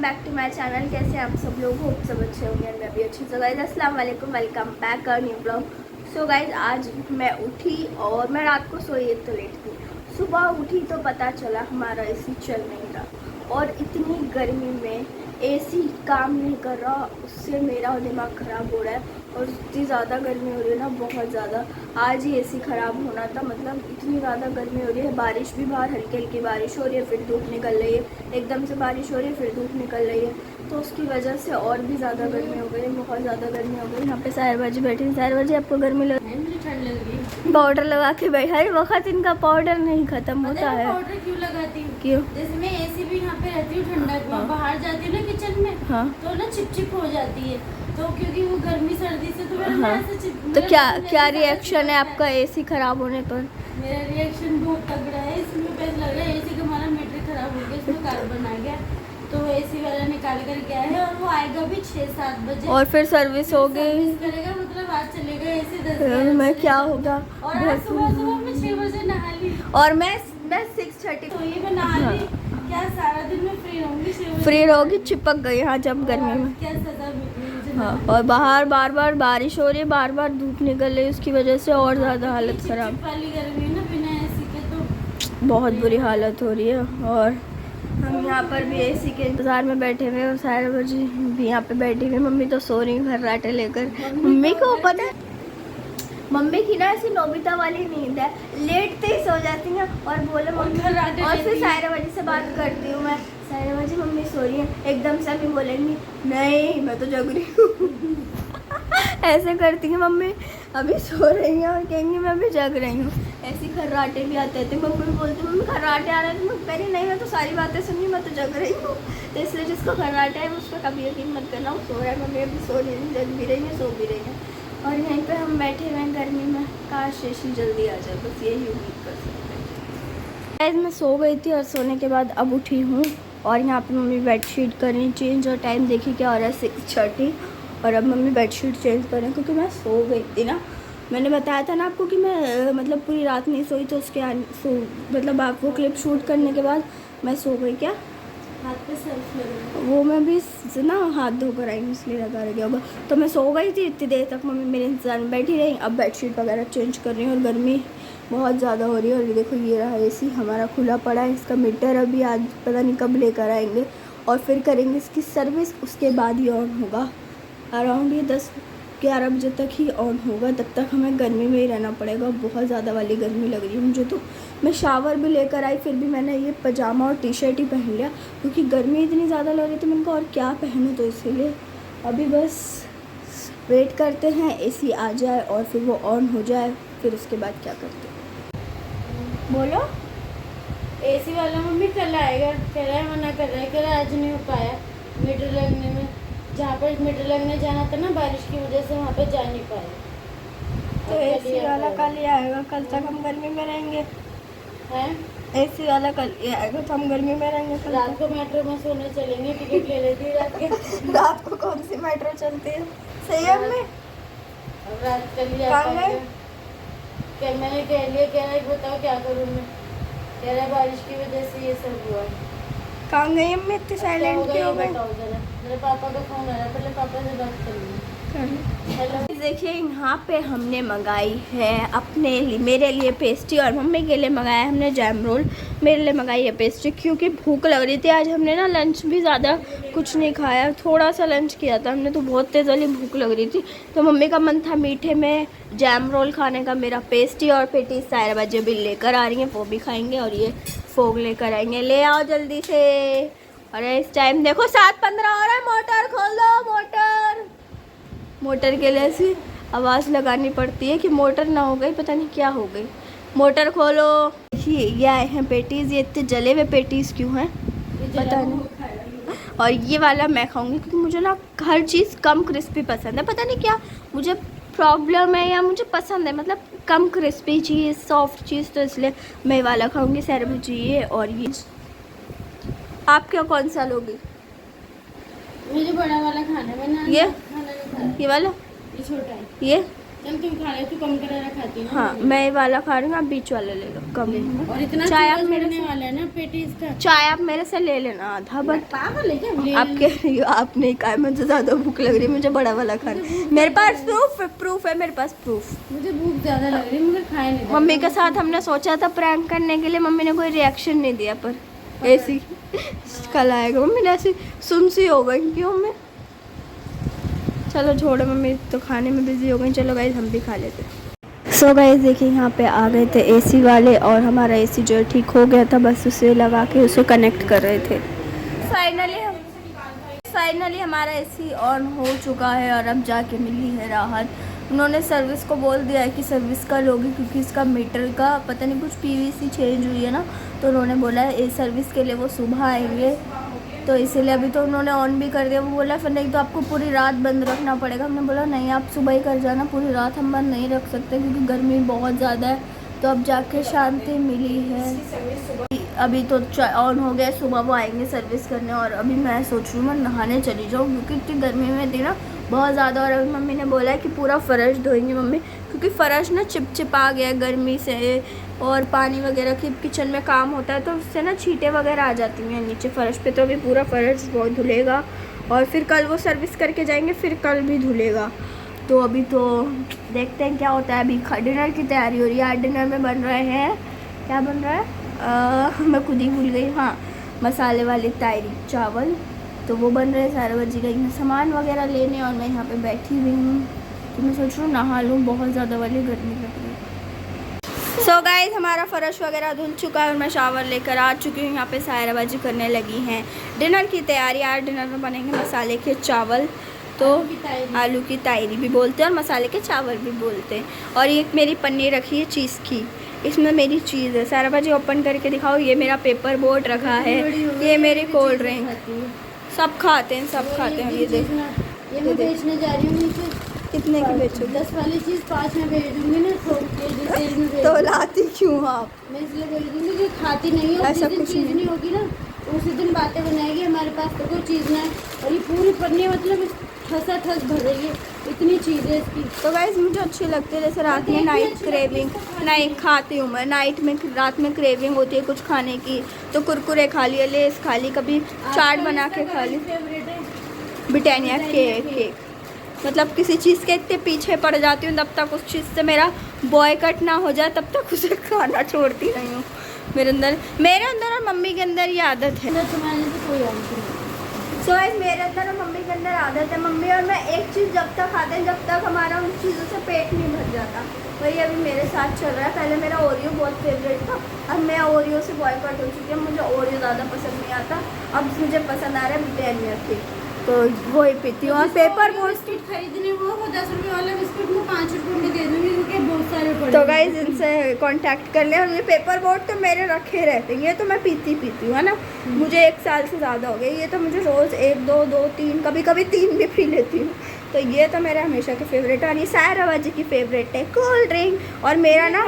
Back to my channel. कैसे आप सब लोग हो? सब अच्छे होंगे, मैं भी अच्छी। सो गाइज अस्सलाम वालेकुम, welcome back a new blog. So guys आज मैं उठी और मैं रात को सोई तो लेट थी। सुबह उठी तो पता चला हमारा एसी चल नहीं रहा और इतनी गर्मी में एसी काम नहीं कर रहा, उससे मेरा दिमाग ख़राब हो रहा है। और इतनी ज़्यादा गर्मी हो रही है ना, बहुत ज़्यादा। आज ही एसी ख़राब होना था, मतलब इतनी ज़्यादा गर्मी हो रही है। बारिश भी बाहर हल्की हल्की बारिश हो रही है, फिर धूप निकल रही है, एकदम से बारिश हो रही है, फिर धूप निकल रही है। तो उसकी वजह से और भी ज़्यादा गर्मी हो गई, बहुत ज़्यादा गर्मी हो गई। यहाँ पे साहिर बाजी बैठी। साहिर बाजी आपको गर्मी लग रही? मुझे ठंड लग रही है। पाउडर लगा के बैठ, हर वक्त इनका पाउडर नहीं ख़त्म होता है। पाउडर क्यों लगाती हूँ? क्यों? जैसे मैं एसी भी यहाँ पे रहती हूँ, ठंडक में बाहर जाती हूँ ना किचन में, हाँ तो ना चिपचिप हो जाती है। तो क्योंकि वो गर्मी सर्दी से तो मेरा हाँ। ऐसे तो क्या रिएक्शन है आपका एसी खराब होने पर? मेरा रिएक्शन बहुत तगड़ा है। इसमें पैसा लग रहा है एसी का, हमारा मीटर खराब हो गया, इसमें कार्बन आ गया। तो एसी वाला निकाल कर गया है और वो आएगा भी 6-7 बजे और फिर सर्विस होगी, सर्विस करेगा, मतलब आज चलेगा एसी 10 मैं क्या होगा। और आज सुबह मैं 6 बजे नहा ली और मैं 6:30 तो ये मैं नहा ली। क्या सारा दिन मैं फ्री रहूंगी? 6 बजे फ्री रहोगी? चिपक गई हाँ जब गर्मी में। क्या सजा मिली मुझे? हाँ, और बाहर बार बार बारिश हो रही है, बार बार धूप निकल रही है, उसकी वजह से और ज़्यादा हालत ख़राब। चिपचिप वाली गर्मी है ना, बिना एसी के तो बहुत बुरी हालत हो रही है। और हम यहाँ पर भी एसी के इंतज़ार में बैठे हुए और सारे बजे भी यहाँ पे बैठी हुई। मम्मी तो सो रही खर्राटे लेकर। मम्मी को पता है, मम्मी की ना ऐसी नोबिता वाली नींद है, लेटते ही सो जाती हैं और बोले मम्मी। और फिर सायरा बाजी से बात करती हूँ मैं, सायरा बाजी मम्मी सो रही है, एकदम से अभी बोलेंगी नहीं मैं तो जग रही हूँ। ऐसे करती है मम्मी, अभी सो रही है और कहेंगी मैं अभी जग रही हूँ। ऐसी खर्राटे भी आते थे। मम्मी बोलती मम्मी खर्राटे आ रहे थे, मैं कह रही नहीं मैं तो सारी बातें सुनी, मैं तो जग रही हूँ। तो इसलिए जिसको खर्राटे है उस पर कभी यकीन मत करना, वो सो रहा है। मम्मी अभी सो रही है, जग भी रही है, सो भी रही है। और यहीं पे हम बैठे हुए हैं गर्मी में, काश एसी जल्दी आ जाए, बस यही उम्मीद कर सकते हैं। मैं सो गई थी और सोने के बाद अब उठी हूँ और यहाँ पे मम्मी बेडशीट कर रही चेंज। और टाइम देखिए क्या हो रहा है, 6:30। और अब मम्मी बेडशीट चेंज कर रही हैं क्योंकि मैं सो गई थी ना। मैंने बताया था ना आपको कि मैं मतलब पूरी रात नहीं सोई, तो उसके मतलब आप वो क्लिप शूट करने के बाद मैं सो गई। क्या हाथ पे सर्फ लगा? वो मैं भी ना हाथ धोकर आई हूँ इसलिए लगा रह गया होगा। तो मैं सो गई थी, इतनी देर तक मम्मी मेरे इंतज़ार में बैठी रही। अब बेडशीट वगैरह चेंज कर रही हूँ और गर्मी बहुत ज़्यादा हो रही है। और ये देखो ये रहा एसी हमारा खुला पड़ा है, इसका मीटर अभी आज पता नहीं कब लेकर आएंगे और फिर करेंगे इसकी सर्विस, उसके बाद ही ऑन होगा। अराउंड ये 10-11 बजे तक ही ऑन होगा, तब तक हमें गर्मी में ही रहना पड़ेगा। बहुत ज़्यादा वाली गर्मी लग रही है मुझे तो। मैं शावर भी लेकर आई, फिर भी मैंने ये पजामा और टी शर्ट ही पहन लिया क्योंकि गर्मी इतनी ज़्यादा लग रही थी। मैंने कहा और क्या पहनूँ, तो इसीलिए अभी बस वेट करते हैं एसी आ जाए और फिर वो ऑन हो जाए, फिर उसके बाद क्या करते हैं। बोलो। एसी वाला मम्मी कल आएगा, कह रहा है, मना कर रहा है, कह रहा है आज नहीं हो पाया मीटर लगने में। जहाँ पर मीटर लगने जाना था ना, बारिश की वजह से वहाँ पे जा नहीं पाया। तो एसी वाला कल ही आएगा, कल तक हम गर्मी में रहेंगे। हैं? एसी वाला कल ही आएगा तो हम गर्मी में रहेंगे। कल रात को मेट्रो में सोने चलेंगे, टिकट ले लेती रात के। रात को कौन सी मेट्रो चलती है? सही है में अब रात कल ही कहाँ गए? क्या मैंने कह लिया, कह रहा है बताओ क्या करूँ मैं, कह रहा है बारिश की वजह से ये सब हुआ। कहाँ गई अम्मी, इतनी साइलेंट क्यों हो गई? बताओ जरा, मेरे पापा का फोन आ रहा है, पहले पापा से बात कर लूँ। हेलो, देखिए यहाँ पे हमने मंगाई है अपने लिए, मेरे लिए पेस्ट्री और मम्मी के लिए मंगाया है हमने जैम रोल। मेरे लिए मंगाई है पेस्ट्री क्योंकि भूख लग रही थी। आज हमने ना लंच भी ज़्यादा कुछ नहीं खाया, थोड़ा सा लंच किया था हमने, तो बहुत तेज़ वाली भूख लग रही थी। तो मम्मी का मन था मीठे में जैम रोल खाने का, मेरा पेस्ट्री और पेटी सायरा बाजी भी लेकर आ रही हैं, वो भी खाएँगे। और ये फोग लेकर आएंगे, ले आओ जल्दी से। अरे इस टाइम देखो 7:15 हो रहा है, मोटर खोल दो। मोटर के लिए ऐसी आवाज़ लगानी पड़ती है कि मोटर ना हो गई, पता नहीं क्या हो गई। मोटर खोलो। देखिए ये आए हैं पेटीज़, ये इतने जले हुए पेटीज़ क्यों हैं पता नहीं। और ये वाला मैं खाऊंगी क्योंकि मुझे ना हर चीज़ कम क्रिस्पी पसंद है, पता नहीं क्या मुझे प्रॉब्लम है या मुझे पसंद है, मतलब कम क्रिस्पी चीज़, सॉफ्ट चीज़, तो इसलिए मैं वाला खाऊंगी। सायरा बाजी ये और ये। आप क्या कौन सा लोगी? मुझे बड़ा वाला खाना है, मैंने ये खाना नहीं खाया। ये वाला, ये छोटा है। ये चल तुम खा ले, तू कम करारा खाती है ना। हाँ मैं ये वाला खा रही हूँ, आप बीच वाला ले लो कम। और इतना चाय आप चूरा मेरे चढ़ने वाला है ना पेटीज का। चाय आप मेरे से ले लेना आधा, बट पागल है क्या? ले आप कह रही हो आप नहीं खाए, मुझे ज़्यादा भूख लग रही है, मुझे बड़ा वाला खाना है। मेरे पास प्रूफ है मेरे पास प्रूफ। मुझे भूख ज्यादा लग रही है, मगर खाए नहीं। मम्मी के साथ हमने सोचा था प्रैंक करने के लिए, मम्मी ने कोई रिएक्शन नहीं दिया, पर ऐसी कल आएगा। मम्मी ने ऐसी सुनसी हो गई, क्यों मैं, चलो छोड़ो, मम्मी तो खाने में बिजी हो गई। चलो गाइस हम भी खा लेते। सो गाइस देखिए यहाँ पे आ गए थे एसी वाले, और हमारा एसी जो है ठीक हो गया था, बस उसे लगा के उसे कनेक्ट कर रहे थे। फाइनली हमारा एसी ऑन हो चुका है, और अब जाके मिली है राहत। उन्होंने सर्विस को बोल दिया है कि सर्विस कल होगी, क्योंकि इसका मीटर का पता नहीं कुछ पीवीसी चेंज हुई है ना, तो उन्होंने बोला है सर्विस के लिए वो सुबह आएंगे, तो इसीलिए अभी तो उन्होंने ऑन भी कर दिया। वो बोला फिर नहीं तो आपको पूरी रात बंद रखना पड़ेगा। हमने बोला नहीं आप सुबह ही कर जाना, पूरी रात हम बंद नहीं रख सकते क्योंकि गर्मी बहुत ज़्यादा है। तो अब जाके शांति मिली है। अभी तो ऑन हो गया, सुबह वो आएंगे सर्विस करने, और अभी मैं सोच रही हूँ मैं नहाने चली जाऊँ क्योंकि इतनी गर्मी में थी ना बहुत ज़्यादा। और अभी मम्मी ने बोला है कि पूरा फ़र्श धोएंगे मम्मी, क्योंकि फ़र्श ना चिपचिपा गया गर्मी से, और पानी वगैरह की किचन में काम होता है तो उससे ना छींटे वगैरह आ जाती हैं नीचे फ़र्श पे। तो अभी पूरा फ़र्श बहुत धुलेगा, और फिर कल वो सर्विस करके जाएंगे, फिर कल भी धुलेगा। तो अभी तो देखते हैं क्या होता है। अभी डिनर की तैयारी हो रही है। आज डिनर में बन रहे हैं, क्या बन रहा है मैं खुद ही भूल गई, हाँ मसाले वाले तायरी चावल, तो वो बन रहे हैं। 4 बजे गई मैं सामान वगैरह लेने, और मैं यहाँ पे बैठी हुई हूँ, तो मैं सोच रही हूँ नहा लूँ, बहुत ज़्यादा वाली गर्मी लग रही है। सो गाइस हमारा फ़र्श वगैरह धुल चुका है, और मैं शावर लेकर आ चुकी हूँ। यहाँ पे सायराबाजी करने लगी हैं, डिनर की तैयारी। आज डिनर में बनेंगे मसाले के चावल, तो आलू की तायरी भी बोलते हैं और मसाले के चावल भी बोलते हैं। और ये मेरी पन्नी रखी है चीज़ की, इसमें मेरी चीज़ है। सायराबाजी ओपन करके दिखाओ। ये मेरा पेपर बोट रखा है, ये मेरी कोल्ड ड्रिंक, सब खाते हैं सब खाते हैं। ये देखना, ये मैं बेचने जा रही हूँ नीचे। कितने की बेचो? 10 वाली चीज़ 5 में भेज दूँगी ना, तो लाती क्यों आप? मैं इसलिए भेज दूँगी कि खाती नहीं हो। ऐसा जिस दिन कुछ चीज़ नहीं होगी ना उसी दिन बातें बनाएगी हमारे पास तो कोई चीज़ ना है। और ये पूरी पन्नी मतलब ठसा ठस भर रही है, इतनी चीज़ें इसकी। तो गाइस मुझे अच्छी लगती है, जैसे रात में नाइट क्रेविंग, नहीं खाती हूँ मैं नाइट में, रात में क्रेविंग होती है कुछ खाने की, तो कुरकुरे खा लिए, लेस खा ली, कभी चाट बना के खा ली। ब्रिटानिया केक मतलब किसी चीज़ के इतने पीछे पड़ जाती हूँ, तब तक उस चीज़ से मेरा बॉयकट ना हो जाए तब तक उसे खाना छोड़ती नहीं हूँ। मेरे अंदर और मम्मी के अंदर ये आदत है। सो मेरे अंदर और मम्मी के अंदर आदत है। मम्मी और मैं एक चीज़ जब तक खाते हैं, जब तक हमारा उन चीज़ों से पेट नहीं भर जाता। वही अभी मेरे साथ चल रहा है। पहले मेरा ओरियो बहुत फेवरेट था, अब मैं ओरियो से बॉयकॉट हो चुकी है। मुझे ओरियो ज़्यादा पसंद नहीं आता, अब मुझे पसंद आ रहा है ब्रिटानिया केक, तो वही पीती हूँ। और पेपर बोट बिस्किट खरीदने वो 10 रुपये वाला बिस्किट मैं 5 रुपये में दे दूँगी क्योंकि बहुत सारे पड़े। तो गाइस इनसे कांटेक्ट कर ले। और ये पेपर बोट तो मेरे रखे रहते हैं, ये तो मैं पीती हूँ है ना। मुझे 1 साल से ज़्यादा हो गया, ये तो मुझे रोज़ 1 2 2 3 कभी कभी 3 भी पी लेती हूँ। तो ये तो मेरे हमेशा के फेवरेट है। और ये सायराबाजी की फेवरेट है कोल्ड ड्रिंक। और मेरा ना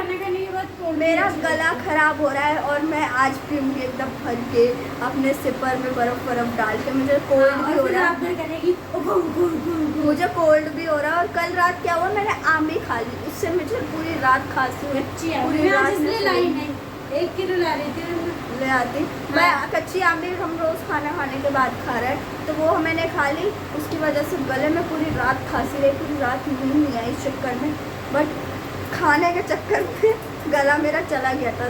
मेरा गला ख़राब हो रहा है, और मैं आज पीऊँगी एकदम भर के अपने सिपर में बर्फ़ डाल के। मुझे कोल्ड भी हो रहा है, मुझे कोल्ड भी हो रहा है। और कल रात क्या हुआ, मैंने आम भी खा ली, उससे मुझे पूरी रात खांसी हुई। पूरी रात 1 किलो ला रही थी, ले आती मैं। कच्ची आम भी हम रोज़ खाने के बाद खा रहे हैं, तो वो मैंने खा ली, उसकी वजह से गले में पूरी रात खांसी रही, पूरी रात नींद नहीं आई इस चक्कर में। बट खाने के चक्कर में गला मेरा चला गया था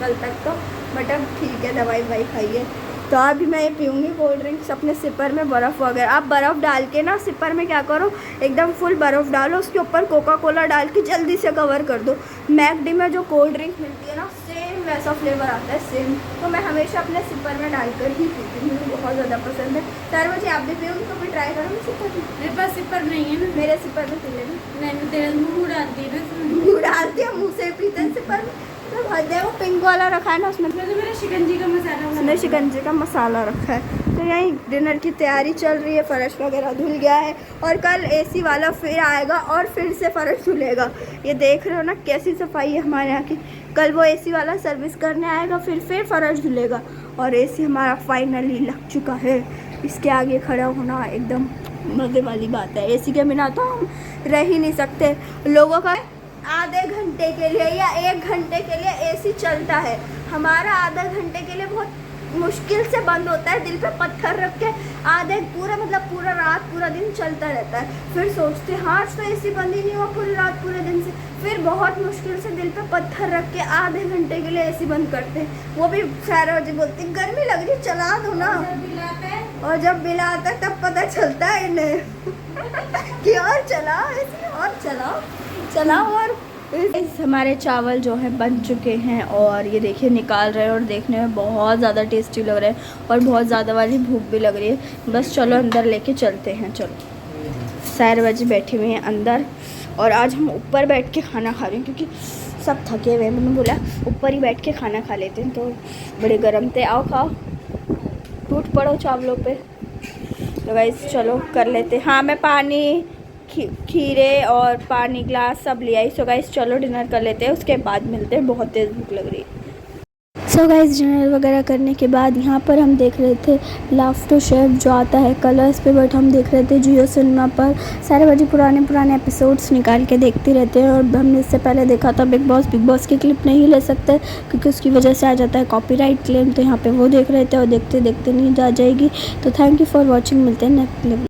कल तक तो, बट अब ठीक है, दवाई ववाई खाइए। तो अभी मैं ये पीऊँगी कोल्ड ड्रिंक्स अपने सिपर में बर्फ़ वगैरह। आप बर्फ़ डाल के ना सिपर में क्या करो, एकदम फुल बर्फ़ डालो, उसके ऊपर कोका कोला डाल के जल्दी से कवर कर दो। मैकडी में जो कोल्ड ड्रिंक मिलती है ना, सेम वैसा फ्लेवर आता है सेम। तो मैं हमेशा अपने सिपर में डालकर ही पीती हूँ, मुझे बहुत ज़्यादा पसंद है। सर मुझे आप भी पियोगी तो भी ट्राई करूँगी सिपर में। मेरे पास सिपर नहीं है ना, मेरे सिपर में पी लेना। नहीं तेरा मुँह डालती है ना, मुँह डालती है, मुँह से पीते हैं सिपर में। तो वो पिंक वाला रखा है ना, उसमें तो मेरा शिकंजी का मसाला, उसने शिकंजी का मसाला रखा है। तो यहीं डिनर की तैयारी चल रही है। फ़र्श वगैरह धुल गया है, और कल एसी वाला फिर आएगा और फिर से फ़र्श धुलेगा। ये देख रहे हो ना कैसी सफाई है हमारे यहाँ की। कल वो एसी वाला सर्विस करने आएगा, फिर फ़र्श धुलेगा। और एसी हमारा फाइनली लग चुका है। इसके आगे खड़ा होना एकदम मज़े वाली बात है। एसी के बिना तो हम रह ही नहीं सकते। लोगों का आधे घंटे के लिए या 1 घंटे के लिए एसी चलता है, हमारा आधा घंटे के लिए बहुत मुश्किल से बंद होता है। दिल पे पत्थर रख के आधे पूरा मतलब पूरा रात पूरा दिन चलता रहता है। फिर सोचते हाँ आज तो एसी बंद ही नहीं हुआ पूरी रात पूरे दिन से, फिर बहुत मुश्किल से दिल पे पत्थर रख के आधे घंटे के लिए एसी बंद करते हैं। वो भी 4 बजे बोलते हैं गर्मी लग रही चला दो ना, और जब बिल आता है तब पता चलता है इन्हें कि और चलाओ एसी और चलाओ। और हमारे चावल जो है बन चुके हैं और ये देखिए निकाल रहे हैं, और देखने में बहुत ज़्यादा टेस्टी लग रहे हैं और बहुत ज़्यादा वाली भूख भी लग रही है। बस चलो अंदर लेके चलते हैं। चलो 4 बजे बैठे हुए हैं अंदर, और आज हम ऊपर बैठ के खाना खा रहे हैं क्योंकि सब थके हुए हैं। मैंने बोला ऊपर ही बैठ के खाना खा लेते हैं, तो बड़े गर्म थे। आओ खाओ, टूट पड़ो चावलों पे। तो गाइस चलो कर लेते। हाँ मैं पानी खीरे और पानी ग्लास सब ले आई। सो गाइस चलो डिनर कर लेते हैं, उसके बाद मिलते हैं। बहुत तेज़ भूख लग रही है। सो गाइस डिनर वगैरह करने के बाद यहाँ पर हम देख रहे थे लाफ्टर शेफ जो आता है कलर्स पे, बट हम देख रहे थे जियो सिनेमा पर। 4 बजे पुराने एपिसोड्स निकाल के देखते रहते हैं, और हमने इससे पहले देखा था बिग बॉस की क्लिप नहीं ले सकते क्योंकि उसकी वजह से आ जाता है कॉपीराइट क्लेम। तो यहाँ पर वो देख रहे थे और देखते देखते नींद आ जाएगी। तो थैंक यू फॉर वॉचिंग, मिलते हैं नेक्स्ट क्लिप।